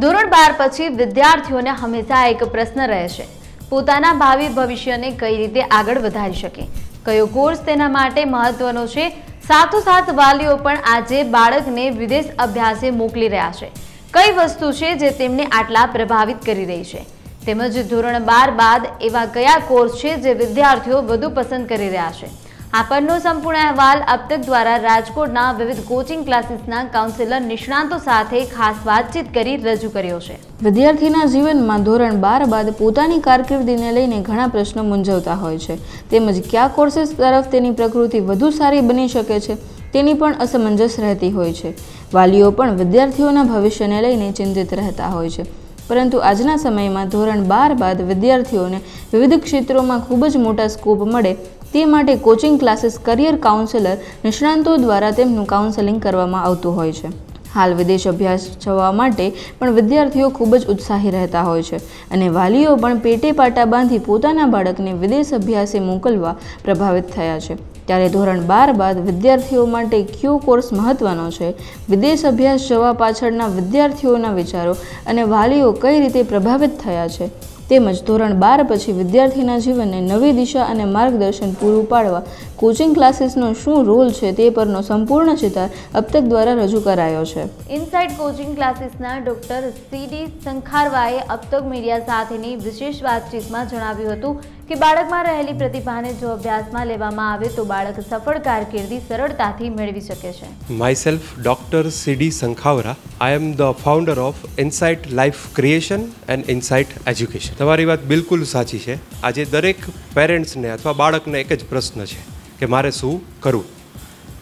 ધોરણ 12 પછી વિદ્યાર્થીઓને હંમેશા એક પ્રશ્ન રહે છે, પોતાના ભાવિ ભવિષ્યને કઈ રીતે આગળ વધારી શકે, કયો કોર્સ તેના માટે મહત્વનો છે। સાથોસાથ વાલીઓ પણ આજે બાળકને વિદેશ અભ્યાસે મોકલી રહ્યા છે। કઈ વસ્તુ છે જે તેમને આટલા પ્રભાવિત કરી રહી છે, તેમજ ધોરણ 12 બાદ એવા કયા કોર્સ છે જે વિદ્યાર્થીઓ વધુ પસંદ કરી રહ્યા છે। આ પરનો સંપૂર્ણ અહેવાલ અબતક દ્વારા રાજકોટના વિવિધ કોચિંગ ક્લાસીસના કાઉન્સેલર નિષ્ણાંતો સાથે ખાસ વાતચીત કરી રજૂ કર્યો છે। વિદ્યાર્થીના જીવનમાં ધોરણ 12 બાદ પોતાની કારકિર્દીને લઈને ઘણા પ્રશ્નો મૂંઝવતા હોય છે, તેમજ કયા કોર્सेस તરફ તેની પ્રકૃતિ વધુ સારી બની શકે છે તેની પણ અસમંજસ રહેતી હોય છે। વાલીઓ પણ વિદ્યાર્થીઓના ભવિષ્યને લઈને ચિંતિત રહેતા હોય છે, પરંતુ આજના સમયમાં ધોરણ 12 બાદ વિદ્યાર્થીઓને વિવિધ ક્ષેત્રોમાં ખૂબ જ મોટા સ્કોપ મળે તે માટે કોચિંગ ક્લાસીસ કરિયર કાઉન્સેલર નિષ્ણાંતો દ્વારા તેમનું કાઉન્સેલિંગ કરવામાં આવતું હોય છે। હાલ વિદેશ અભ્યાસ જવા માટે પણ વિદ્યાર્થીઓ ખૂબ જ ઉત્સાહી રહેતા હોય છે અને વાલીઓ પણ પેટે પાટા બાંધી પોતાના બાળકને વિદેશ અભ્યાસે મોકલવા પ્રભાવિત થયા છે। ત્યારે ધોરણ 12 બાદ વિદ્યાર્થીઓ માટે કયો કોર્સ મહત્વનો છે, વિદેશ અભ્યાસ જવા પાછળના વિદ્યાર્થીઓના વિચારો અને વાલીઓ કઈ રીતે પ્રભાવિત થયા છે, તેમજ ધોરણ 12 પછી વિદ્યાર્થીના જીવનને નવી દિશા અને માર્ગદર્શન પૂરું પાડવા કોચિંગ ક્લાસીસનો શું રોલ છે તે પરનો સંપૂર્ણ ચિતાર અબતક દ્વારા રજૂ કરાયો છે। ઇનસાઇટ કોચિંગ ક્લાસીસના ડોક્ટર સીડી સંખારવાએ અબતક મીડિયા સાથેની વિશેષ વાતચીતમાં જણાવ્યું હતું કે બાળકમાં રહેલી પ્રતિભાને જો અભ્યાસમાં લેવામાં આવે તો બાળક સફળ કારકિર્દી સરળતાથી મેળવી શકે છે। Myself, Dr. C.D. Sankhavara. I am the founder of Insight Life Creation and Insight Education. તમારી વાત બિલકુલ સાચી છે। આજે દરેક પેરેન્ટ્સને અથવા બાળકને એક જ પ્રશ્ન છે કે મારે શું કરવું।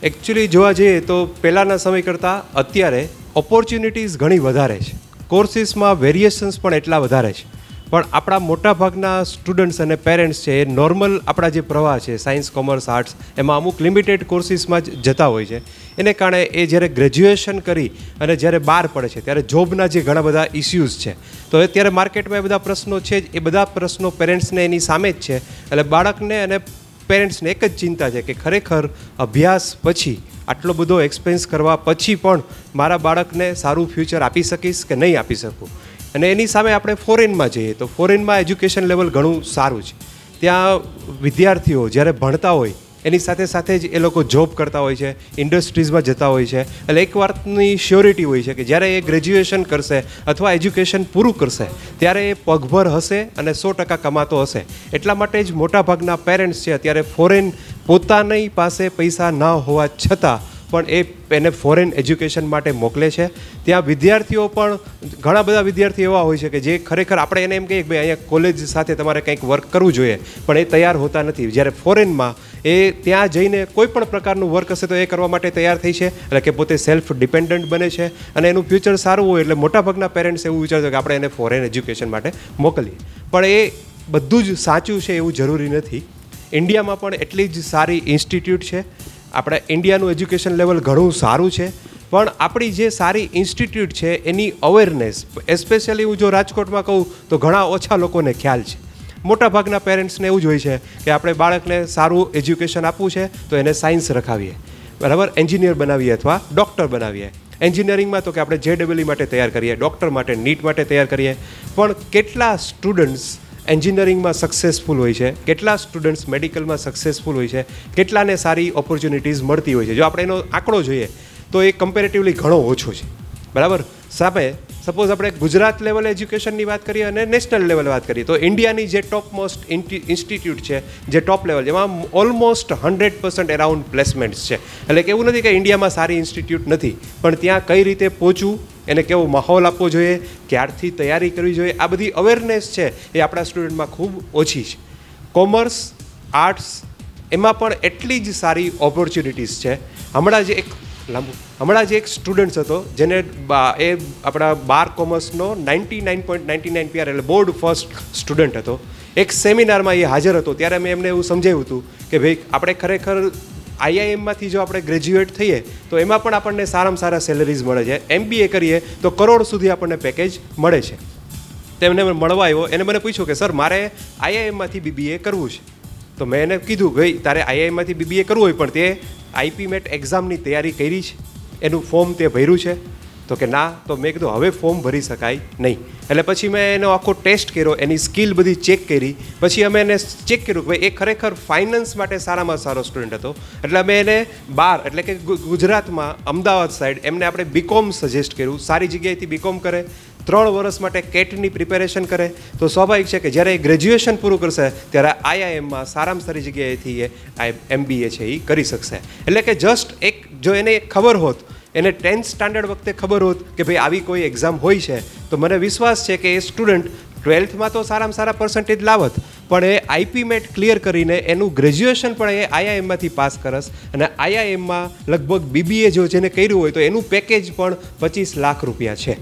એકચ્યુઅલી જોવા જઈએ તો પહેલાંના સમય કરતાં અત્યારે ઓપોર્ચ્યુનિટીઝ ઘણી વધારે છે, કોર્સીસમાં વેરિએશન્સ પણ એટલા વધારે છે, પણ આપણા મોટાભાગના સ્ટુડન્ટ્સ અને પેરેન્ટ્સ છે એ નોર્મલ આપણા જે પ્રવાહ છે સાયન્સ, કોમર્સ, આર્ટ્સ એમાં અમુક લિમિટેડ કોર્સીસમાં જ જતા હોય છે। એને કારણે એ જ્યારે ગ્રેજ્યુએશન કરી અને જ્યારે બહાર પડે છે ત્યારે જોબના જે ઘણા બધા ઇસ્યુઝ છે, તો અત્યારે માર્કેટમાં એ બધા પ્રશ્નો છે જ, એ બધા પ્રશ્નો પેરેન્ટ્સને એની સામે જ છે। એટલે બાળકને અને પેરેન્ટ્સને એક જ ચિંતા છે કે ખરેખર અભ્યાસ પછી આટલો બધો એક્સપેન્સ કરવા પછી પણ મારા બાળકને સારું ફ્યુચર આપી શકીશ કે નહીં આપી શકું। અને એની સામે આપણે ફોરેનમાં જઈએ તો ફોરેનમાં એજ્યુકેશન લેવલ ઘણું સારું છે। ત્યાં વિદ્યાર્થીઓ જ્યારે ભણતા હોય એની સાથે સાથે જ એ લોકો જોબ કરતા હોય છે, ઇન્ડસ્ટ્રીઝમાં જતા હોય છે। એટલે એક વાતની શ્યોરિટી હોય છે કે જ્યારે એ ગ્રેજ્યુએશન કરશે અથવા એજ્યુકેશન પૂરું કરશે ત્યારે એ પગભર હશે અને 100% કમાતો હશે। એટલા માટે જ મોટાભાગના પેરેન્ટ્સ છે અત્યારે ફોરેન પોતાની પાસે પૈસા ન હોવા છતાં પણ એને ફોરેન એજ્યુકેશન માટે મોકલે છે। ત્યાં વિદ્યાર્થીઓ પણ ઘણા બધા વિદ્યાર્થીઓ એવા હોય છે કે જે ખરેખર આપણે એને એમ કહીએ કે ભાઈ અહીંયા કોલેજ સાથે તમારે કંઈક વર્ક કરવું જોઈએ, પણ એ તૈયાર હોતા નથી। જ્યારે ફોરેનમાં એ ત્યાં જઈને કોઈ પણ પ્રકારનું વર્ક હશે તો એ કરવા માટે તૈયાર થઈ છે, એટલે કે પોતે સેલ્ફ ડિપેન્ડન્ટ બને છે અને એનું ફ્યુચર સારું હોય એટલે મોટાભાગના પેરેન્ટ્સ એવું વિચારશે કે આપણે એને ફોરેન એજ્યુકેશન માટે મોકલીએ, પણ એ બધું જ સાચું છે એવું જરૂરી નથી। ઇન્ડિયામાં પણ એટલી જ સારી ઇન્સ્ટિટ્યૂટ છે, આપણે ઇન્ડિયાનું એજ્યુકેશન લેવલ ઘણું સારું છે, પણ આપણી જે સારી ઇન્સ્ટિટ્યૂટ છે એની અવેરનેસ એસ્પેશિયલી હું જો રાજકોટમાં કહું તો ઘણા ઓછા લોકોને ખ્યાલ છે। મોટાભાગના પેરેન્ટ્સને એવું જ હોય છે કે આપણે બાળકને સારું એજ્યુકેશન આપવું છે તો એને સાયન્સ રખાવીએ, બરાબર, એન્જિનિયર બનાવીએ અથવા ડૉક્ટર બનાવીએ। એન્જિનિયરિંગમાં તો કે આપણે JEE માટે તૈયાર કરીએ, ડૉક્ટર માટે નીટ માટે તૈયાર કરીએ, પણ કેટલા સ્ટુડન્ટ્સ એન્જિનિયરિંગમાં સક્સેસફુલ હોય છે, કેટલા સ્ટુડન્ટ્સ મેડિકલમાં સક્સેસફુલ હોય છે, કેટલાને સારી ઓપોર્ચ્યુનિટીઝ મળતી હોય છે। જો આપણે એનો આંકડો જોઈએ તો એ કમ્પેરેટિવલી ઘણો ઓછો છે, બરાબર। સામે સપોઝ આપણે ગુજરાત લેવલ એજ્યુકેશનની વાત કરીએ અને નેશનલ લેવલ વાત કરીએ તો ઇન્ડિયાની જે ટોપ મોસ્ટ ઇન્સ્ટિટ્યૂટ છે, જે ટોપ લેવલ, જેમાં ઓલમોસ્ટ 100% એરાઉન્ડ પ્લેસમેન્ટ્સ છે। એટલે કે એવું નથી કે ઇન્ડિયામાં સારી ઇન્સ્ટિટ્યૂટ નથી, પણ ત્યાં કઈ રીતે પહોંચવું, એને કેવો માહોલ આપવો જોઈએ, ક્યારથી તૈયારી કરવી જોઈએ, આ બધી અવેરનેસ છે એ આપણા સ્ટુડન્ટમાં ખૂબ ઓછી છે। કોમર્સ, આર્ટ્સ એમાં પણ એટલી જ સારી ઓપોર્ચ્યુનિટીઝ છે। હમણાં જ એક સ્ટુડન્ટ હતો જેને એ આપણા 12 કોમર્સનો 99.99 PR એટલે બોર્ડ ફર્સ્ટ સ્ટુડન્ટ હતો। એક સેમિનારમાં એ હાજર હતો ત્યારે મેં એમને એવું સમજાવ્યું હતું કે ભાઈ આપણે ખરેખર IIMમાંથી જો આપણે ગ્રેજ્યુએટ થઈએ તો એમાં પણ આપણને સારામાં સારા સેલરીઝ મળે છે, MBA કરીએ તો કરોડ સુધી આપણને પેકેજ મળે છે। તેમને મળવા આવ્યો, એને મને પૂછ્યું કે સર મારે IIMમાંથી BBA કરવું છે, તો મેં એને કીધું ભાઈ તારે IIMમાંથી BBA કરવું હોય પણ તે IP MET એક્ઝામની તૈયારી કરી છે, એનું ફોર્મ તે ભર્યું છે, તો કે ના. તો મેં કીધું હવે ફોર્મ ભરી શકાય નહીં. એટલે પછી મેં એનો આખો ટેસ્ટ કર્યો, એની સ્કિલ બધી ચેક કરી. પછી અમે એને ચેક કર્યું કે ભાઈ એ ખરેખર ફાઇનાન્સ માટે સારામાં સારો સ્ટુડન્ટ હતો. એટલે અમે એને બહાર એટલે કે ગુજરાતમાં અમદાવાદ સાઈડ એમને આપણે બીકોમ સજેસ્ટ કર્યું. સારી જગ્યાએથી બીકોમ કરે, 3 વર્ષ માટે કેટની પ્રિપેરેશન કરે. તો સ્વાભાવિક છે કે જ્યારે એ ગ્રેજ્યુએશન પૂરું કરશે ત્યારે IIMમાં સારામાં સારી જગ્યાએથી એ MBA છે એ કરી શકશે. એટલે કે જસ્ટ એક જો એને ખબર હોત, એને 10th સ્ટાન્ડર્ડ વખતે ખબર હોત કે ભાઈ આવી કોઈ એક્ઝામ હોય છે, તો મને વિશ્વાસ છે કે એ સ્ટુડન્ટ 12થમાં તો સારામાં સારા પર્સન્ટેજ લાવત, પણ એ IPMET ક્લિયર કરીને એનું ગ્રેજ્યુએશન પણ એ IIMમાંથી પાસ કરસ. અને IIMમાં લગભગ BBA જો જેને કર્યું હોય તો એનું પેકેજ પણ 25 લાખ રૂપિયા છે.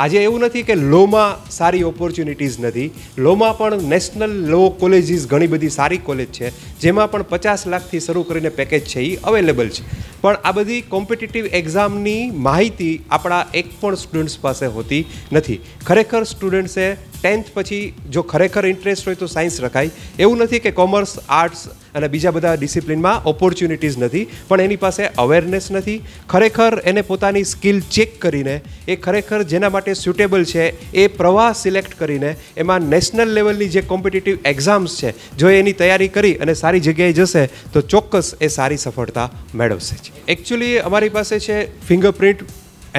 આજે એવું નથી કે લોમાં સારી ઓપોર્ચ્યુનિટીઝ નથી. લોમાં પણ નેશનલ લો કોલેજીસ ઘણી બધી સારી કોલેજ છે, જેમાં પણ 50 લાખથી શરૂ કરીને પેકેજ છે એ અવેલેબલ છે. પણ આ બધી કોમ્પિટિટિવ એક્ઝામની માહિતી આપણા એક પણ સ્ટુડન્ટ્સ પાસે હોતી નથી. ખરેખર સ્ટુડન્ટ્સે 10th પછી જો ખરેખર ઇન્ટરેસ્ટ હોય તો સાયન્સ રખાય. એવું નથી કે કોમર્સ, આર્ટ્સ અને બીજા બધા ડિસિપ્લિનમાં ઓપોર્ચ્યુનિટીઝ નથી, પણ એની પાસે અવેરનેસ નથી. ખરેખર એને પોતાની સ્કિલ ચેક કરીને એ ખરેખર જેના માટે સ્યુટેબલ છે એ પ્રવાહ સિલેક્ટ કરીને એમાં નેશનલ લેવલની જે કોમ્પિટિટિવ એક્ઝામ્સ છે જો એની તૈયારી કરી અને સારી જગ્યાએ જશે તો ચોક્કસ એ સારી સફળતા મેળવશે. એકચ્યુઅલી અમારી પાસે છે ફિંગરપ્રિન્ટ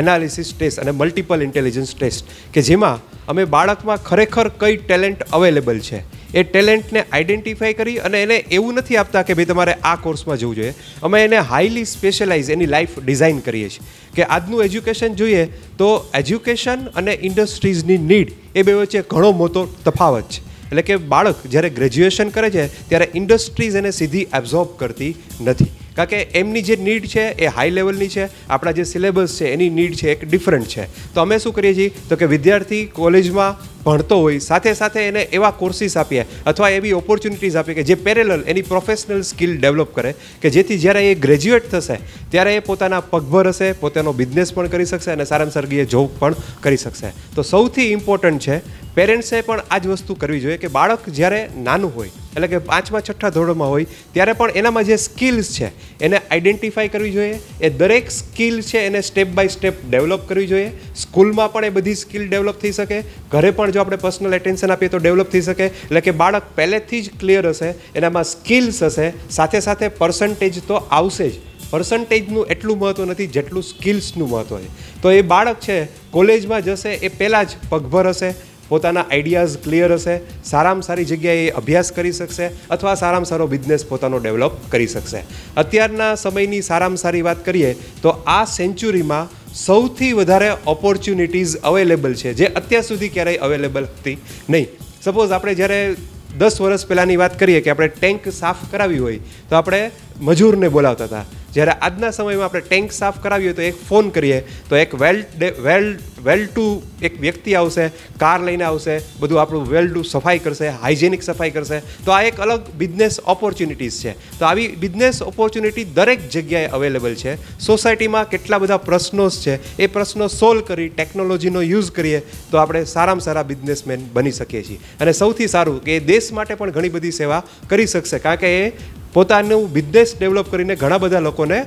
એનાલિસિસ ટેસ્ટ અને મલ્ટિપલ ઇન્ટેલિજન્સ ટેસ્ટ, કે જેમાં અમે બાળકમાં ખરેખર કઈ ટેલેન્ટ અવેલેબલ છે એ ટેલેન્ટને આઈડેન્ટિફાઈ કરી અને એને એવું નથી આપતા કે ભાઈ તમારે આ કોર્સમાં જવું જોઈએ. અમે એને હાઈલી સ્પેશિયલાઇઝ એની લાઈફ ડિઝાઇન કરીએ છીએ કે આજનું એજ્યુકેશન જોઈએ તો એજ્યુકેશન અને ઇન્ડસ્ટ્રીઝની નીડ એ બે વચ્ચે ઘણો મોટો તફાવત છે. એટલે કે બાળક જ્યારે ગ્રેજ્યુએશન કરે છે ત્યારે ઇન્ડસ્ટ્રીઝ એને સીધી એબ્ઝોર્બ કરતી નથી, કારણ કે એમની જે નીડ છે એ હાઈ લેવલની છે. આપણા જે સિલેબસ છે એની નીડ છે એક ડિફરન્ટ છે. તો અમે શું કરીએ છીએ તો કે વિદ્યાર્થી કોલેજમાં ભણતો હોય સાથે સાથે એને એવા કોર્સિસ આપીએ અથવા એવી ઓપોર્ચ્યુનિટીઝ આપીએ કે જે પેરેલલ એની પ્રોફેશનલ સ્કિલ ડેવલપ કરે, કે જેથી જ્યારે એ ગ્રેજ્યુએટ થશે ત્યારે એ પોતાના પગભર હશે, પોતાનો બિઝનેસ પણ કરી શકશે અને સારામાં સારી જોબ પણ કરી શકશે. તો સૌથી ઇમ્પોર્ટન્ટ છે પેરેન્ટ્સે પણ આ જ વસ્તુ કરવી જોઈએ કે બાળક જ્યારે નાનું હોય એટલે કે 5મા 6ઠા ધોરણમાં હોય ત્યારે પણ એનામાં જે સ્કિલ્સ છે એને આઈડેન્ટિફાઈ કરવી જોઈએ. એ દરેક સ્કિલ છે એને સ્ટેપ બાય સ્ટેપ ડેવલપ કરવી જોઈએ. સ્કૂલમાં પણ એ બધી સ્કિલ ડેવલપ થઈ શકે, ઘરે પણ જો આપણે પર્સનલ એટેન્શન આપીએ તો ડેવલપ થઈ શકે. એટલે કે બાળક પહેલેથી જ ક્લિયર હશે, એનામાં સ્કિલ્સ હશે, સાથે સાથે પર્સન્ટેજ તો આવશે જ. પર્સન્ટેજનું એટલું મહત્ત્વ નથી જેટલું સ્કિલ્સનું મહત્ત્વ છે. તો એ બાળક છે કોલેજમાં જશે એ પહેલાં જ પગભર હશે, પોતાના આઈડિયાઝ ક્લિયર હશે, સારામાં સારી જગ્યાએ અભ્યાસ કરી શકશે અથવા સારામાં સારો બિઝનેસ પોતાનો ડેવલપ કરી શકશે. અત્યારના સમયની સારામાં સારી વાત કરીએ તો આ સેન્ચુરીમાં સૌથી વધારે ઓપોર્ચ્યુનિટીઝ અવેલેબલ છે જે અત્યાર સુધી ક્યારેય અવેલેબલ હતી નહીં. સપોઝ આપણે જ્યારે 10 વર્ષ પહેલાંની વાત કરીએ કે આપણે ટેન્ક સાફ કરાવી હોય તો આપણે મજૂરને બોલાવતા હતા. જ્યારે આજના સમયમાં આપણે ટેન્ક સાફ કરાવીએ તો એક ફોન કરીએ તો એક વેલ ટુ એક વ્યક્તિ આવશે, કાર લઈને આવશે, બધું આપણું વેલ ટુ સફાઈ કરશે, હાઇજેનિક સફાઈ કરશે. તો આ એક અલગ બિઝનેસ ઓપોર્ચ્યુનિટીઝ છે. તો આવી બિઝનેસ ઓપોર્ચ્યુનિટી દરેક જગ્યાએ અવેલેબલ છે. સોસાયટીમાં કેટલા બધા પ્રશ્નો છે એ પ્રશ્નો સોલ્વ કરી ટેકનોલોજીનો યુઝ કરીએ તો આપણે સારામાં સારા બિઝનેસમેન બની શકીએ છીએ. અને સૌથી સારું કે એ દેશ માટે પણ ઘણી બધી સેવા કરી શકશે, કારણ કે એ પોતાનું બિઝનેસ ડેવલપ કરીને ઘણા બધા લોકોને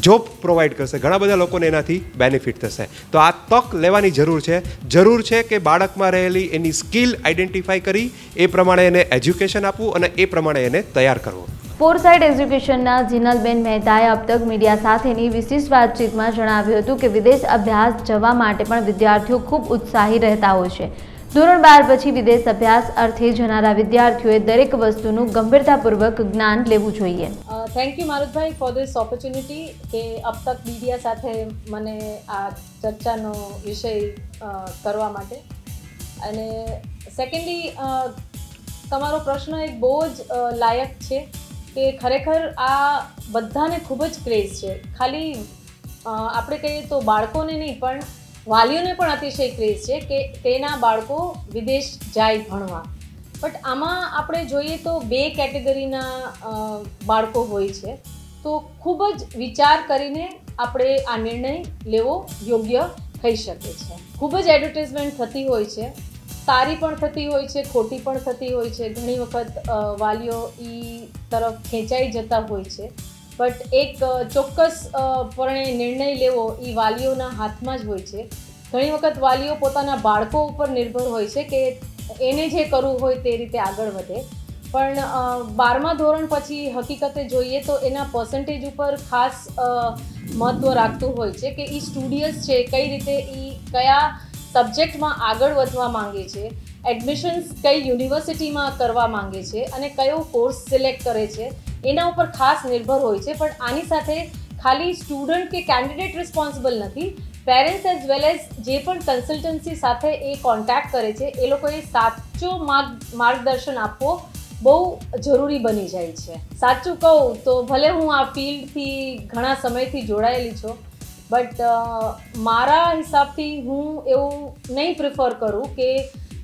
જોબ પ્રોવાઈડ કરશે, ઘણા બધા લોકોને એનાથી બેનિફિટ થશે. તો આ તક લેવાની જરૂર છે કે બાળકમાં રહેલી એની સ્કિલ આઈડેન્ટિફાઈ કરી એ પ્રમાણે એને એજ્યુકેશન આપવું અને એ પ્રમાણે એને તૈયાર કરવું. ફોરસાઇટ એજ્યુકેશનના જીનલબેન મહેતાએ અબ તક મીડિયા સાથેની વિશિષ્ટ વાતચીતમાં જણાવ્યું હતું કે વિદેશ અભ્યાસ જવા માટે પણ વિદ્યાર્થીઓ ખૂબ ઉત્સાહી રહેતા હોય છે. ધોરણ 12 પછી વિદેશ અભ્યાસ અર્થે જનારા વિદ્યાર્થીઓએ દરેક વસ્તુનું ગંભીરતાપૂર્વક જ્ઞાન લેવું જોઈએ. Thank you Marutbhai for this opportunity કે અબ તક મીડિયા સાથે મને આ ચર્ચાનો વિષય કરવા માટે. અને સેકન્ડલી તમારો પ્રશ્ન એક બહુ જ લાયક છે કે ખરેખર આ બધાને ખૂબ જ ક્રેઝ છે. ખાલી આપણે કહીએ તો બાળકોને નહીં પણ વાલીઓને પણ અતિશય ક્રેઝ છે કે તેના બાળકો વિદેશ જાય ભણવા. બટ આમાં આપણે જોઈએ તો 2 કેટેગરીના બાળકો હોય છે. તો ખૂબ જ વિચાર કરીને આપણે આ નિર્ણય લેવો યોગ્ય થઈ શકે છે. ખૂબ જ એડવર્ટાઇઝમેન્ટ થતી હોય છે, સારી પણ થતી હોય છે, ખોટી પણ થતી હોય છે. ઘણી વખત વાલીઓ એ તરફ ખેંચાઈ જતા હોય છે. બટ એક ચોક્કસ પણે નિર્ણય લેવો એ વાલીઓના હાથમાં જ હોય છે. ઘણી વખત વાલીઓ પોતાના બાળકો ઉપર નિર્ભર હોય છે કે એને જે કરવું હોય તે રીતે આગળ વધે, પણ 12મા ધોરણ પછી હકીકતે જોઈએ તો એના પર્સન્ટેજ ઉપર ખાસ મહત્ત્વ રાખતું હોય છે કે એ સ્ટુડિયસ છે, કઈ રીતે એ કયા સબ્જેક્ટમાં આગળ વધવા માંગે છે, એડમિશન્સ કઈ યુનિવર્સિટીમાં કરવા માંગે છે અને કયો કોર્સ સિલેક્ટ કરે છે, એના ઉપર ખાસ નિર્ભર હોય છે. પણ આની સાથે ખાલી સ્ટુડન્ટ કે કેન્ડિડેટ રિસ્પોન્સિબલ નથી, પેરેન્ટ્સ એઝ વેલ એઝ જે પણ કન્સલ્ટન્સી સાથે એ કોન્ટેક્ટ કરે છે એ લોકોએ સાચો માર્ગદર્શન આપવો બહુ જરૂરી બની જાય છે. સાચું કહું તો ભલે હું આ ફિલ્ડથી ઘણા સમયથી જોડાયેલી છું, બટ મારા હિસાબથી હું એવું નહીં પ્રિફર કરું કે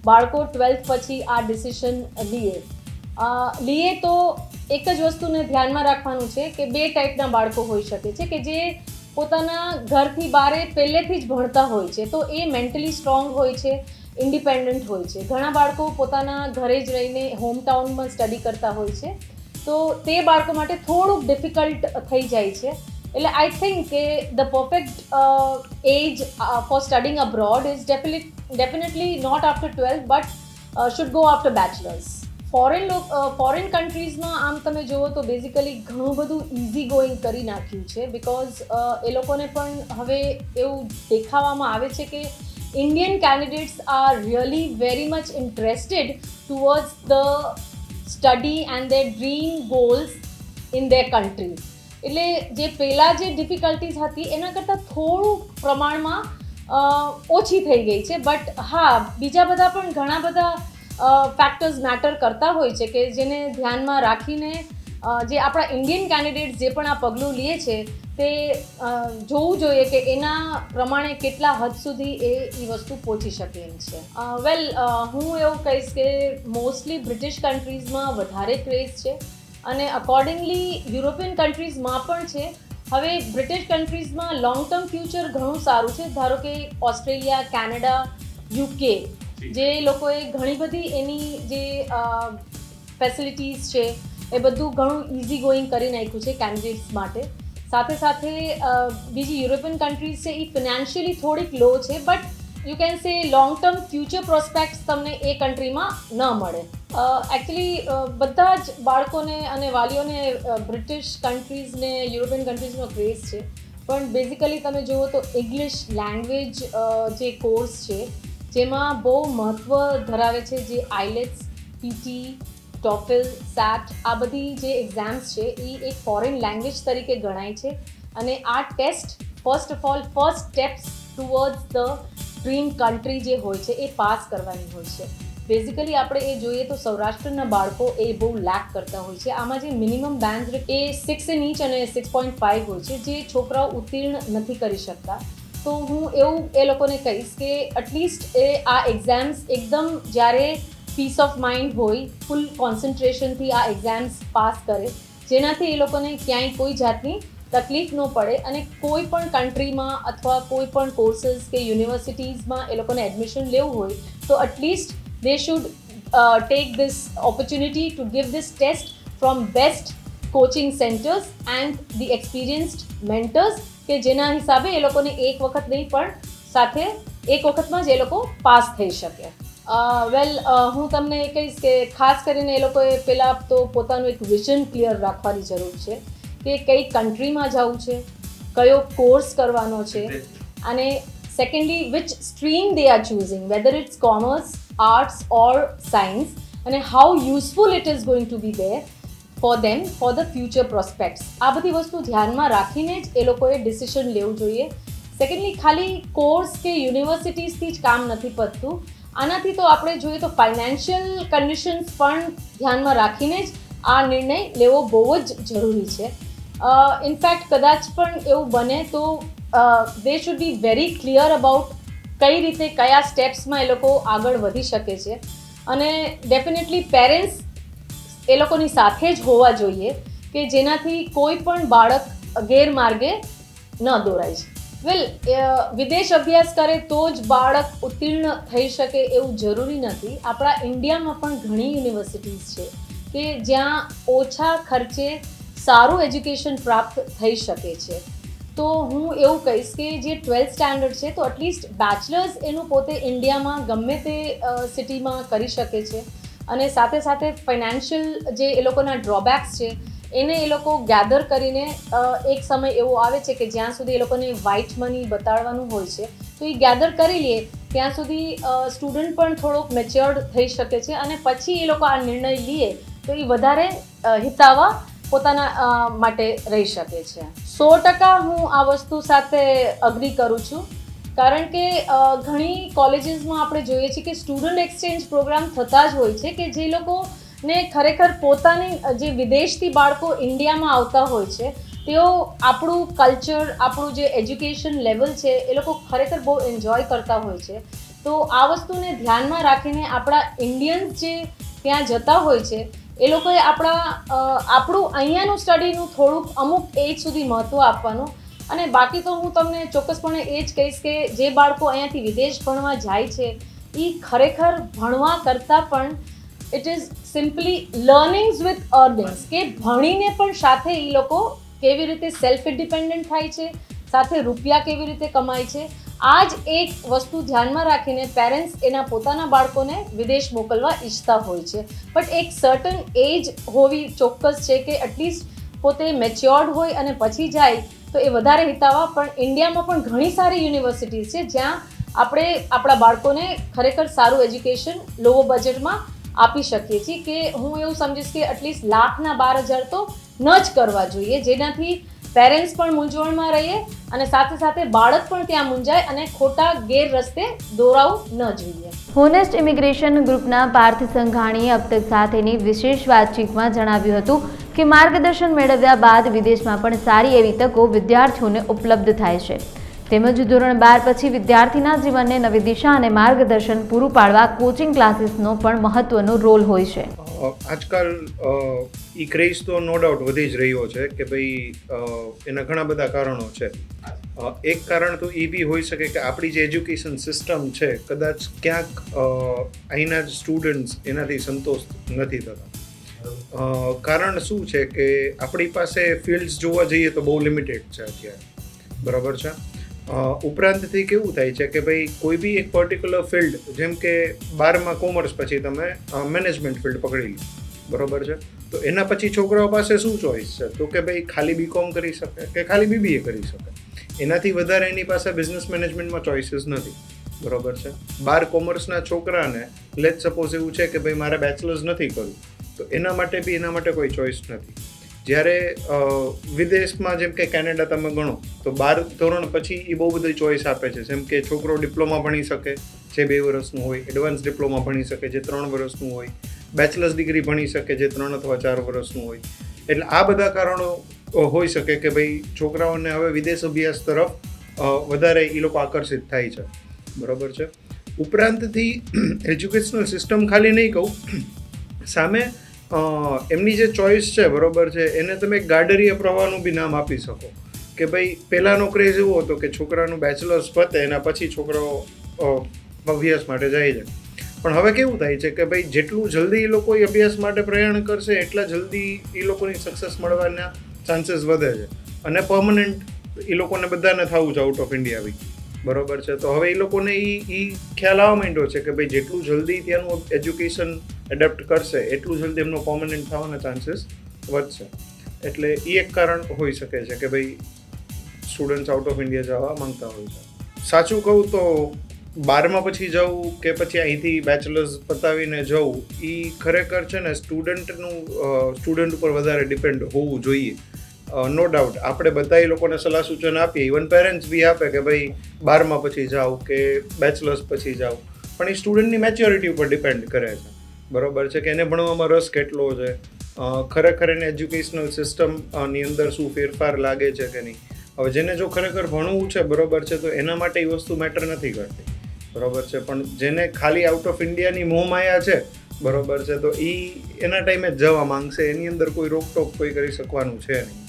બાળકો 12th પછી આ ડિસિશન લઈએ તો એક જ વસ્તુને ધ્યાનમાં રાખવાનું છે કે 2 ટાઈપના બાળકો હોઈ શકે છે કે જે પોતાના ઘરથી બહાર પહેલેથી જ ભણતા હોય છે, તો એ મેન્ટલી સ્ટ્રોંગ હોય છે, ઇન્ડિપેન્ડન્ટ હોય છે. ઘણા બાળકો પોતાના ઘરે જ રહીને હોમટાઉનમાં સ્ટડી કરતા હોય છે, તો તે બાળકો માટે થોડુંક ડિફિકલ્ટ થઈ જાય છે. એટલે આઈ થિંક કે the perfect age for studying abroad is definitely not after 12th but should go after bachelors. Foreign કન્ટ્રીઝમાં આમ તમે જુઓ તો બેઝિકલી ઘણું બધું ઇઝી ગોઈંગ કરી નાખ્યું છે, બિકોઝ એ લોકોને પણ હવે એવું દેખાવામાં આવે છે કે Indian candidates are really very much interested towards the study and their dream goals in their country. એટલે જે પહેલાં જે ડિફિકલ્ટીઝ હતી એના કરતાં થોડું પ્રમાણમાં ઓછી થઈ ગઈ છે. બટ હા, બીજા બધા પણ ઘણા બધા ફેક્ટર્સ મેટર કરતા હોય છે કે જેને ધ્યાનમાં રાખીને જે આપણા ઇન્ડિયન કેન્ડિડેટ્સ જે પણ આ પગલું લે છે તે જોવું જોઈએ કે એના પ્રમાણે કેટલા હદ સુધી એ વસ્તુ પહોંચી શકે એમ છે. હું એવું કહીશ કે મોસ્ટલી બ્રિટિશ કન્ટ્રીઝમાં વધારે ક્રેઝ છે અને અકોર્ડિંગલી યુરોપિયન કન્ટ્રીઝમાં પણ છે. હવે બ્રિટિશ કન્ટ્રીઝમાં લોંગ ટર્મ ફ્યુચર ઘણું સારું છે. ધારો કે ઓસ્ટ્રેલિયા, કેનેડા, UK જે લોકોએ ઘણી બધી એની જે ફેસિલિટીઝ છે એ બધું ઘણું ઇઝી ગોઈંગ કરી નાખ્યું છે કેન્ડિડેટ્સ માટે. સાથે સાથે બીજી યુરોપિયન કન્ટ્રીઝ છે એ ફિનાન્શિયલી થોડીક લો છે, but you can say long term future prospects તમને એ કન્ટ્રીમાં ન મળે. એકચ્યુઅલી બધા જ બાળકોને અને વાલીઓને બ્રિટિશ કન્ટ્રીઝને યુરોપિયન કન્ટ્રીઝનો ક્રેઝ છે, પણ બેઝિકલી તમે જુઓ તો ઇંગ્લિશ લેંગ્વેજ જે કોર્સ છે જેમાં બહુ મહત્ત્વ ધરાવે છે, જે આઇલેટ્સ, PT, ટોફેલ, સેટ આ બધી જે એક્ઝામ્સ છે એ એક ફોરેન લેંગ્વેજ તરીકે ગણાય છે અને આ test first steps towards the dream country જે હોય છે એ પાસ કરવાની હોય છે. બેઝિકલી આપણે એ જોઈએ તો સૌરાષ્ટ્રના બાળકો એ બહુ લેક કરતા હોય છે. આમાં જે મિનિમમ બેન્ડ એ 6 ઇંચ અને 6.5 હોય છે, જે છોકરાઓ ઉત્તીર્ણ નથી કરી શકતા. તો હું એવું એ લોકોને કહીશ કે એટલીસ્ટ એ આ એક્ઝામ્સ એકદમ જ્યારે પીસ ઓફ માઇન્ડ હોય, ફૂલ કોન્સન્ટ્રેશનથી આ એક્ઝામ્સ પાસ કરે, જેનાથી એ લોકોને ક્યાંય કોઈ જાતની તકલીફ ન પડે અને કોઈ પણ કન્ટ્રીમાં અથવા કોઈ પણ કોર્સીસ કે યુનિવર્સિટીઝમાં એ લોકોને એડમિશન લેવું હોય તો at least they should take this opportunity to give this test from best coaching centers and the experienced mentors કે જેના હિસાબે એ લોકોને એક વખત નહીં પણ સાથે એક વખતમાં જ એ લોકો પાસ થઈ શકે. હું તમને એ કહીશ કે ખાસ કરીને એ લોકોએ પહેલાં તો પોતાનું એક વિઝન ક્લિયર રાખવાની જરૂર છે કે કઈ કન્ટ્રીમાં જવું છે, કયો કોર્સ કરવાનો છે અને secondly which stream they are choosing, whether it's commerce, arts or science, and how useful it is going to be there for them for the future prospects. આ બધી વસ્તુ ધ્યાનમાં રાખીને જ એ લોકોએ ડિસિઝન લેવું જોઈએ. સેકન્ડલી ખાલી કોર્સ કે યુનિવર્સિટીઝથી જ કામ નથી પતતું. આનાથી તો આપણે જોઈએ તો ફાઇનાન્શિયલ કન્ડિશન્સ પણ ધ્યાનમાં રાખીને જ આ નિર્ણય લેવો બહુ જ જરૂરી છે. ઇનફેક્ટ કદાચ પણ એવું બને તો they should be very clear about કઈ રીતે કયા સ્ટેપ્સમાં એ લોકો આગળ વધી શકે છે અને ડેફિનેટલી પેરેન્ટ્સ એ લોકોની સાથે જ હોવા જોઈએ કે જેનાથી કોઈ પણ બાળક ગેરમાર્ગે ન દોરાય છે. વિદેશ અભ્યાસ કરે તો જ બાળક ઉત્તીર્ણ થઈ શકે એવું જરૂરી નથી. આપણા ઇન્ડિયામાં પણ ઘણી યુનિવર્સિટીઝ છે કે જ્યાં ઓછા ખર્ચે સારું એજ્યુકેશન પ્રાપ્ત થઈ શકે છે. તો હું એવું કહીશ કે જે 12th સ્ટાન્ડર્ડ છે તો એટલીસ્ટ બેચલર્સ એનું પોતે ઇન્ડિયામાં ગમે તે સિટીમાં કરી શકે છે. અને સાથે સાથે ફાઇનાન્શિયલ જે એ લોકોના ડ્રોબેક્સ છે એને એ લોકો ગેધર કરીને એક સમય એવો આવે છે કે જ્યાં સુધી એ લોકોને વ્હાઇટ મની બતાડવાનું હોય છે તો એ ગેધર કરી લે ત્યાં સુધી સ્ટુડન્ટ પણ થોડોક મેચ્યોર્ડ થઈ શકે છે અને પછી એ લોકો આ નિર્ણય લે તો એ વધારે હિતાવા પોતાના માટે રહી શકે છે. 100% હું આ વસ્તુ સાથે અગ્રી કરું છું, કારણ કે ઘણી કોલેજીસમાં આપણે જોઈએ છીએ કે સ્ટુડન્ટ એક્સચેન્જ પ્રોગ્રામ થતા જ હોય છે કે જે લોકોને ખરેખર પોતાની જે વિદેશથી બાળકો ઇન્ડિયામાં આવતા હોય છે તેઓ આપણું કલ્ચર, આપણું જે એજ્યુકેશન લેવલ છે એ લોકો ખરેખર બહુ એન્જોય કરતા હોય છે. તો આ વસ્તુને ધ્યાનમાં રાખીને આપણા ઇન્ડિયન્સ જે ત્યાં જતા હોય છે એ લોકોએ આપણું અહીંયાનું સ્ટડીનું થોડુંક અમુક એજ સુધી મહત્ત્વ આપવાનું. અને બાકી તો હું તમને ચોક્કસપણે એ જ કહીશ કે જે બાળકો અહીંયાથી વિદેશ ભણવા જાય છે એ ખરેખર ભણવા કરતાં પણ it is simply learnings with earnings, કે ભણીને પણ સાથે એ લોકો કેવી રીતે સેલ્ફ ઇન્ડિપેન્ડન્ટ થાય છે, સાથે રૂપિયા કેવી રીતે કમાય છે. આ જ એક વસ્તુ ધ્યાનમાં રાખીને પેરેન્ટ્સ એના પોતાના બાળકોને વિદેશ મોકલવા ઈચ્છતા હોય છે. બટ એક સર્ટન એજ હોવી ચોક્કસ છે કે એટલીસ્ટ પોતે મેચ્યોર્ડ હોય અને પછી જાય તો એ વધારે હિતાવા. પણ ઇન્ડિયામાં પણ ઘણી સારી યુનિવર્સિટીઝ છે જ્યાં આપણે આપણા બાળકોને ખરેખર સારું એજ્યુકેશન લો બજેટમાં આપી શકીએ છીએ. કે હું એવું સમજીશ કે એટલીસ્ટ 1,12,000 તો ન જ કરવા જોઈએ, જેનાથી પેરેન્ટ્સ પણ મૂંઝવણમાં રહીએ અને સાથે સાથે બાળક પણ ત્યાં મૂંઝાય અને ખોટા ગેરરસ્તે દોરાવું ન જોઈએ. હોનેસ્ટ ઇમિગ્રેશન ગ્રુપના પાર્થ સંઘાણીએ અબ તક સાથેની વિશેષ વાતચીતમાં જણાવ્યું હતું કે માર્ગદર્શન મેળવ્યા બાદ વિદેશમાં પણ સારી એવી તકો વિદ્યાર્થીઓને ઉપલબ્ધ થાય છે. તેમજ ધોરણ 12 પછી વિદ્યાર્થીના જીવનને નવી દિશા અને માર્ગદર્શન પૂરું પાડવા કોચિંગ ક્લાસીસનો પણ મહત્વનો રોલ હોય છે. આજકાલ ઈ ક્રેઝ તો નો ડાઉટ વધી જ રહ્યો છે કે ભાઈ એના ઘણા બધા કારણો છે. એક કારણ તો એ બી હોઈ શકે કે આપણી જે એજ્યુકેશન સિસ્ટમ છે કદાચ ક્યાંક અહીંના જ સ્ટુડન્ટ્સ એનાથી સંતોષ નથી થતા. કારણ શું છે કે આપણી પાસે ફિલ્ડ્સ જોવા જઈએ તો બહુ લિમિટેડ છે અત્યારે, બરાબર છે. ઉપરાંતથી કેવું થાય છે કે ભાઈ કોઈ બી એક પર્ટિક્યુલર ફિલ્ડ, જેમ કે 12માં કોમર્સ પછી તમે મેનેજમેન્ટ ફિલ્ડ પકડી લો, બરાબર છે, તો એના પછી છોકરાઓ પાસે શું ચોઈસ છે? તો કે ભાઈ ખાલી બીકોમ કરી શકે કે ખાલી બીબીએ કરી શકે, એનાથી વધારે એની પાસે બિઝનેસ મેનેજમેન્ટમાં ચોઇસીસ નથી, બરાબર છે. 12 કોમર્સના છોકરાને લેટ સપોઝ એવું છે કે ભાઈ મારે બેચલર્સ નથી કરવું, તો એના માટે કોઈ ચોઇસ નથી. જ્યારે વિદેશમાં જેમ કે કેનેડા તમે ગણો તો 12 ધોરણ પછી એ બહુ બધી ચોઇસ આપે છે. જેમ કે છોકરો ડિપ્લોમા ભણી શકે જે 2 વર્ષનું હોય, એડવાન્સ ડિપ્લોમા ભણી શકે જે 3 વર્ષનું હોય, બેચલર્સ ડિગ્રી ભણી શકે જે 3 અથવા 4 વર્ષનું હોય. એટલે આ બધા કારણો હોઈ શકે કે ભાઈ છોકરાઓને હવે વિદેશ અભ્યાસ તરફ વધારે એ લોકો આકર્ષિત થાય છે, બરાબર છે. ઉપરાંતથી એજ્યુકેશનલ સિસ્ટમ ખાલી નહીં કહું, સામે એમની જે ચોઇસ છે, બરાબર છે, એને તમે ગાડરીય પ્રવાહનું બી નામ આપી શકો કે ભાઈ પહેલાંનો ક્રેઝ એવો હતો કે છોકરાનું બેચલર્સ પતે એના પછી છોકરાઓ અભ્યાસ માટે જાય છે. પણ હવે કેવું થાય છે કે ભાઈ જેટલું જલ્દી એ લોકો અભ્યાસ માટે પ્રયાણ કરશે એટલા જલ્દી એ લોકોની સક્સેસ મળવાના ચાન્સીસ વધે છે અને પરમનન્ટ એ લોકોને બધાને થવું છે આઉટ ઓફ ઇન્ડિયા બી, બરાબર છે. તો હવે એ લોકોને એ ખ્યાલ આવવા માંડ્યો છે કે ભાઈ જેટલું જલ્દી ત્યાંનું એજ્યુકેશન એડપ્ટ કરશે એટલું જલ્દી એમનો પરમનન્ટ થવાના ચાન્સીસ વધશે. એટલે એ એક કારણ હોઈ શકે છે કે ભાઈ સ્ટુડન્ટ્સ આઉટ ઓફ ઇન્ડિયા જવા માંગતા હોય છે. સાચું કહું તો 12માં પછી જવું કે પછી અહીંથી બેચલર્સ પતાવીને જવું એ ખરેખર છે ને સ્ટુડન્ટ ઉપર વધારે ડિપેન્ડ હોવું જોઈએ. નો ડાઉટ આપણે બધા એ લોકોને સલાહ સૂચન આપીએ, ઇવન પેરેન્ટ્સ બી આપે કે ભાઈ 12માં પછી જાઓ કે બેચલર્સ પછી જાઓ, પણ એ સ્ટુડન્ટની મેચ્યોરિટી ઉપર ડિપેન્ડ કરે છે, બરાબર છે, કે એને ભણવામાં રસ કેટલો છે, ખરેખર એને એજ્યુકેશનલ સિસ્ટમની અંદર શું ફેરફાર લાગે છે કે નહીં. હવે જેને જો ખરેખર ભણવું છે, બરાબર છે, તો એના માટે એ વસ્તુ મેટર નથી કરતી, બરાબર છે. પણ જેને ખાલી આઉટ ઓફ ઇન્ડિયાની મોહમાયા છે, બરાબર છે, તો એ એના ટાઈમે જ જવા માંગશે, એની અંદર કોઈ રોકટોક કોઈ કરી શકવાનું છે નહીં.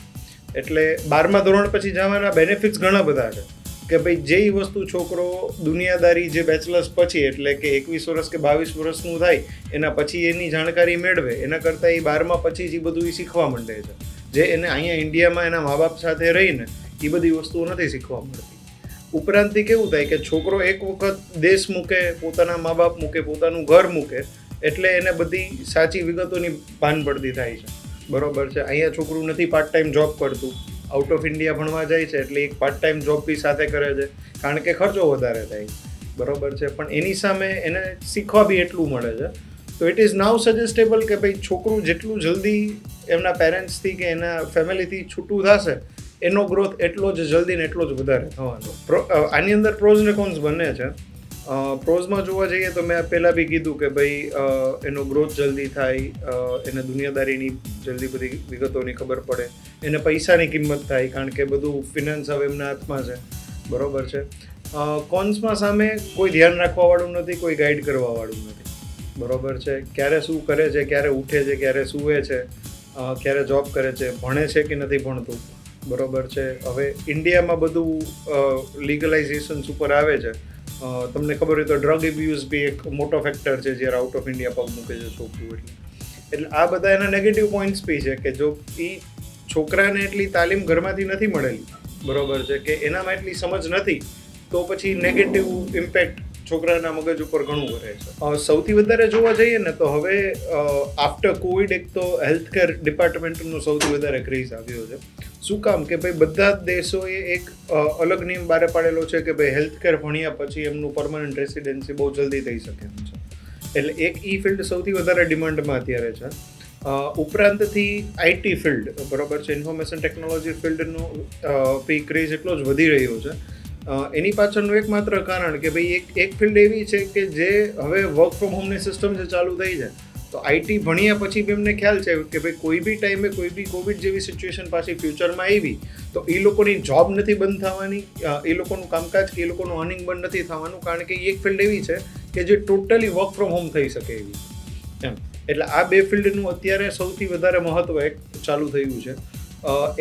એટલે 12મા ધોરણ પછી જવાના બેનિફિટ્સ ઘણા બધા છે કે ભાઈ જે વસ્તુ છોકરો દુનિયાદારી જે બેચલર્સ પછી એટલે કે 21 વર્ષ કે 22 વર્ષનું થાય એના પછી એની જાણકારી મેળવે એના કરતાં એ 12મા પછી જ એ બધું શીખવા માંડે છે. જે એને અહીંયા ઇન્ડિયામાં એના મા બાપ સાથે રહીને એ બધી વસ્તુઓ નથી શીખવા મળતી. ઉપરાંતથી કેવું થાય કે છોકરો એક વખત દેશ મૂકે, પોતાના મા બાપ મૂકે, પોતાનું ઘર મૂકે, એટલે એને બધી સાચી વિગતોની ભાન પડતી થાય છે. બરોબર છે. અહીંયા છોકરું નથી પાર્ટ ટાઈમ જોબ કરતું, આઉટ ઓફ ઇન્ડિયા ભણવા જાય છે એટલે એક પાર્ટ ટાઈમ જોબ બી સાથે કરે છે, કારણ કે ખર્ચો વધારે થાય. બરોબર છે. પણ એની સામે એને શીખવા બી એટલું મળે છે. તો ઇટ ઇઝ નાઉ સજેસ્ટેબલ કે ભાઈ છોકરું જેટલું જલ્દી એમના પેરેન્ટ્સથી કે એના ફેમિલીથી છૂટું થશે, એનો ગ્રોથ એટલો જ જલ્દી ને એટલો જ વધારે થવાનો. આની અંદર પ્રોઝ ને કોન્સ બંને છે. પ્રોઝમાં જોવા જઈએ તો મેં પહેલાં બી કીધું કે ભાઈ એનો ગ્રોથ જલ્દી થાય, એને દુનિયાદારીની જલ્દી બધી વિગતોની ખબર પડે, એને પૈસાની કિંમત થાય, કારણ કે બધું ફિનાન્સ હવે એમના હાથમાં છે. બરોબર છે. કોન્સમાં સામે કોઈ ધ્યાન રાખવાવાળું નથી, કોઈ ગાઈડ કરવાવાળું નથી. બરોબર છે. ક્યારે શું કરે છે, ક્યારે ઉઠે છે, ક્યારે સૂવે છે, ક્યારે જોબ કરે છે, ભણે છે કે નથી ભણતું. બરોબર છે. હવે ઇન્ડિયામાં બધું લીગલાઇઝેશન ઉપર આવે છે. તમને ખબર હોય તો ડ્રગ એબ્યુઝ બી એક મોટો ફેક્ટર છે જ્યારે આઉટ ઓફ ઇન્ડિયા પગ મૂકે છે છોકરું. એટલે આ બધા એના નેગેટિવ પોઈન્ટ્સ બી છે કે જો એ છોકરાને એટલી તાલીમ ઘરમાંથી નથી મળેલી, બરોબર છે, કે એનામાં એટલી સમજ નથી, તો પછી નેગેટિવ ઇમ્પેક્ટ છોકરાના મગજ ઉપર ઘણું કરે છે. સૌથી વધારે જોવા જઈએ ને તો હવે આફ્ટર કોવિડ એક તો હેલ્થકેર ડિપાર્ટમેન્ટનો સૌથી વધારે ક્રેઝ આવ્યો છે. શું કામ કે ભાઈ બધા જ દેશોએ એક અલગ નિયમ બહાર પાડેલો છે કે ભાઈ હેલ્થકેર ભણ્યા પછી એમનું પરમનન્ટ રેસિડેન્સી બહુ જલ્દી થઈ શકે એમ છે. એટલે એક ઈ ફિલ્ડ સૌથી વધારે ડિમાન્ડમાં અત્યારે છે. ઉપરાંતથી આઈટી ફિલ્ડ, બરોબર છે, ઇન્ફોર્મેશન ટેકનોલોજી ફિલ્ડનો બી ક્રેઝ એટલો જ વધી રહ્યો છે. એની પાછળનું એકમાત્ર કારણ કે ભાઈ એક ફિલ્ડ એવી છે કે જે હવે વર્ક ફ્રોમ હોમની સિસ્ટમ જે ચાલુ થઈ છે, તો આઈટી ભણ્યા પછી બી એમને ખ્યાલ છે કે ભાઈ કોઈ બી ટાઈમે કોઈ બી કોવિડ જેવી સિચ્યુએશન પાછી ફ્યુચરમાં આવી તો એ લોકોની જોબ નથી બંધ થવાની, એ લોકોનું કામકાજ કે એ લોકોનું અર્નિંગ બંધ નથી થવાનું, કારણ કે એક ફિલ્ડ એવી છે કે જે ટોટલી વર્ક ફ્રોમ હોમ થઈ શકે એવી છે એમ. એટલે આ બે ફિલ્ડનું અત્યારે સૌથી વધારે મહત્વ એક ચાલુ થયું છે.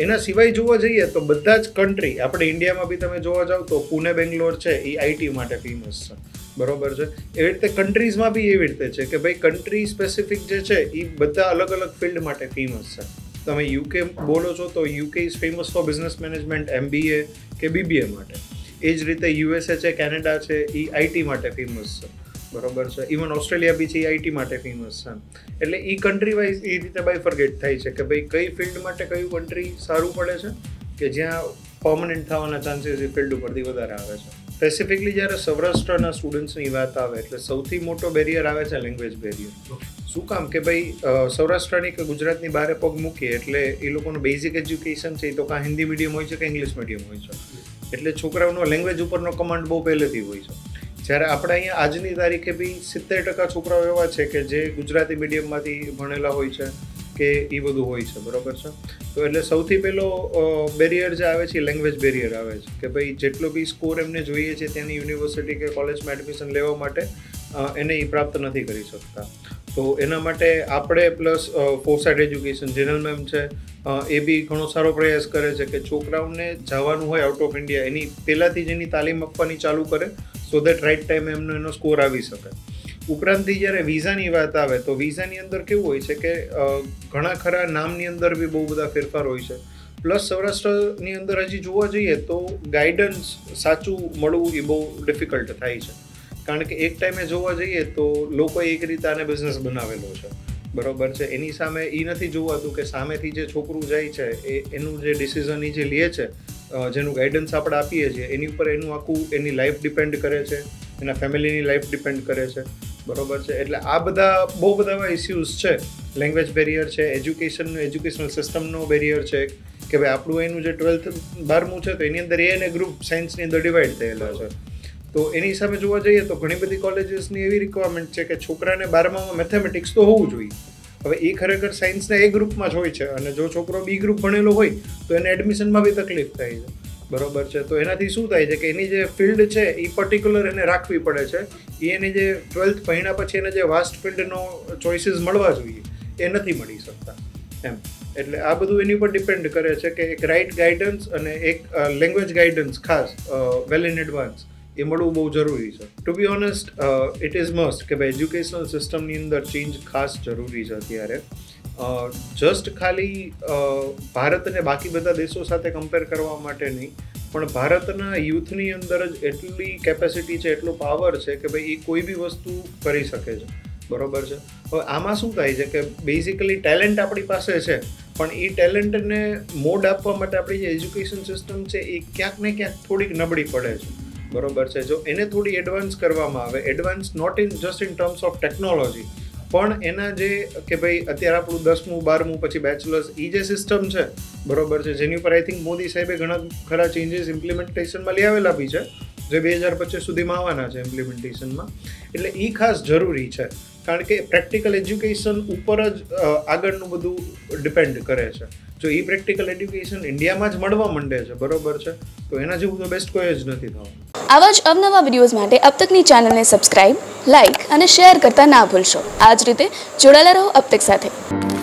એના સિવાય જોવા જઈએ તો બધા જ કન્ટ્રી, આપણે ઇન્ડિયામાં બી તમે જોવા જાઓ તો પુણે, બેંગ્લોર છે એ આઈટી માટે ફેમસ છે. બરોબર છે. એવી રીતે કન્ટ્રીઝમાં બી એવી રીતે છે કે ભાઈ કન્ટ્રી સ્પેસિફિક જે છે એ બધા અલગ અલગ ફિલ્ડ માટે ફેમસ છે. તમે યુકે બોલો છો તો UK is famous for business management, MBA કે BBA માટે. એ જ રીતે USA છે, કેનેડા છે, એ આઈટી માટે ફેમસ છે. બરોબર છે. ઇવન ઓસ્ટ્રેલિયા બી છે એ આઈટી માટે ફેમસ છે. એટલે એ કન્ટ્રી વાઇઝ એ રીતે બાયફર્ગેટ થાય છે કે ભાઈ કઈ ફિલ્ડ માટે કયું કન્ટ્રી સારું પડે છે, કે જ્યાં પર્મનન્ટ થવાના ચાન્સીસ એ ફિલ્ડ ઉપરથી વધારે આવે છે. સ્પેસિફિકલી જ્યારે સૌરાષ્ટ્રના સ્ટુડન્ટ્સની વાત આવે એટલે સૌથી મોટો બેરિયર આવે છે લેંગ્વેજ બેરિયર. શું કામ કે ભાઈ સૌરાષ્ટ્રની કે ગુજરાતની બહાર પગ મૂકીએ એટલે એ લોકોનું બેઝિક એજ્યુકેશન છે એ તો કાં હિન્દી મીડિયમ હોય છે કે ઇંગ્લિશ મીડિયમ હોય છે. એટલે છોકરાઓનો લેંગ્વેજ ઉપરનો કમાન્ડ બહુ પહેલેથી હોય છે. જ્યારે આપણે અહીંયા આજની તારીખે બી 70% છોકરાઓ એવા છે કે જે ગુજરાતી મીડિયમમાંથી ભણેલા હોય છે કે એ બધું હોય છે. બરોબર છે. તો એટલે સૌથી પહેલો બેરિયર જે આવે છે એ લેંગ્વેજ બેરિયર આવે છે કે ભાઈ જેટલો બી સ્કોર એમને જોઈએ છે ત્યાંની યુનિવર્સિટી કે કોલેજમાં એડમિશન લેવા માટે એને એ પ્રાપ્ત નથી કરી શકતા. તો એના માટે આપણે plus foresight education general ma'am છે એ બી ઘણો સારો પ્રયાસ કરે છે કે છોકરાઓને જવાનું હોય આઉટ ઓફ ઇન્ડિયા એની પહેલાંથી જ એની તાલીમ આપવાની ચાલુ કરે સો દેટ રાઇટ ટાઈમે એનો સ્કોર આવી શકે. ઉપરાંતથી જ્યારે વિઝાની વાત આવે તો વિઝાની અંદર કેવું હોય છે કે ઘણા ખરા નામની અંદર બી બહુ બધા ફેરફાર હોય છે. પ્લસ સૌરાષ્ટ્રની અંદર હજી જોવા જઈએ તો ગાઈડન્સ સાચું મળવું એ બહુ ડિફિકલ્ટ થાય છે, કારણ કે એક ટાઈમે જોવા જઈએ તો લોકોએ એક રીતે આને બિઝનેસ બનાવેલો છે. બરોબર છે. એની સામે એ નથી જોવાતું કે સામેથી જે છોકરું જાય છે એનું જે ડિસિઝન એ જે લે છે, જેનું ગાઈડન્સ આપણે આપીએ છીએ એની ઉપર એનું આખું એની લાઈફ ડિપેન્ડ કરે છે, એના ફેમિલીની લાઈફ ડિપેન્ડ કરે છે. બરોબર છે. એટલે આ બધા બહુ બધા એવા ઇસ્યુઝ છે. લેંગ્વેજ બેરિયર છે, એજ્યુકેશનલ સિસ્ટમનો બેરિયર છે કે ભાઈ આપણું એનું જે 12th 12મું છે તો એની અંદર એ અને ગ્રુપ સાયન્સની અંદર ડિવાઈડ થયેલા છે. તો એની સામે જોવા જઈએ તો ઘણી બધી કોલેજીસની એવી રિક્વાયરમેન્ટ છે કે છોકરાને 12મામાં મેથેમેટિક્સ તો હોવું જોઈએ. હવે એ ખરેખર સાયન્સના એ ગ્રુપમાં જ હોય છે અને જો છોકરો બી ગ્રુપ ભણેલો હોય તો એને એડમિશનમાં બી તકલીફ થાય છે. બરોબર છે. તો એનાથી શું થાય છે કે એની જે ફિલ્ડ છે એ પર્ટિક્યુલર એને રાખવી પડે છે. એની જે 12th ભણ્યા પછી એને જે વાસ્ટ ફિલ્ડનો ચોઇસીસ મળવા જોઈએ એ નથી મળી શકતા એમ. એટલે આ બધું એની ઉપર ડિપેન્ડ કરે છે કે એક રાઇટ ગાઈડન્સ અને એક લેંગ્વેજ ગાઈડન્સ ખાસ વેલ ઇન એડવાન્સ એ મળવું બહુ જરૂરી છે. To be honest it is must કે ભાઈ એજ્યુકેશનલ સિસ્ટમની અંદર ચેન્જ ખાસ જરૂરી છે અત્યારે, જસ્ટ ખાલી ભારત અને બાકી બધા દેશો સાથે કમ્પેર કરવા માટે નહીં, પણ ભારતના યુથની અંદર જ એટલી કેપેસિટી છે, એટલો પાવર છે કે ભાઈ એ કોઈ બી વસ્તુ કરી શકે છે, બરોબર છે. હવે આમાં શું થાય છે કે બેઝિકલી ટેલેન્ટ આપણી પાસે છે, પણ એ ટેલેન્ટને મોડ આપવા માટે આપણી જે એજ્યુકેશન સિસ્ટમ છે એ ક્યાંક ને ક્યાંક થોડીક નબળી પડે છે, બરોબર છે. જો એને થોડી એડવાન્સ કરવામાં આવે, advance not in just in terms of technology, પણ એના જે કે ભાઈ અત્યારે આપણું 10મું 12મું પછી બેચલર્સ એ જે સિસ્ટમ છે, બરોબર છે, જેની ઉપર આઈ થિંક મોદી સાહેબે ઘણા ખરા ચેન્જીસ ઇમ્પ્લિમેન્ટેશનમાં લઈ આવેલા બી છે, જે 2025 સુધીમાં આવવાના છે ઇમ્પ્લિમેન્ટેશનમાં. એટલે એ ખાસ જરૂરી છે, કારણ કે પ્રેક્ટિકલ એજ્યુકેશન ઉપર જ આગળનું બધું ડિપેન્ડ કરે છે. જો એ પ્રેક્ટિકલ એજ્યુકેશન ઇન્ડિયામાં જ મળવા માંડે છે, બરોબર છે, તો એના જેવું તો બેસ્ટ કોઈ જ નથી થવાનું. આવા જ અવનવા વિડીયોઝ માટે અબ તકની ચેનલને સબસ્ક્રાઇબ, લાઇક અને શેર કરતા ના ભૂલશો. આ જ રીતે જોડાયેલા રહો અબ તક સાથે.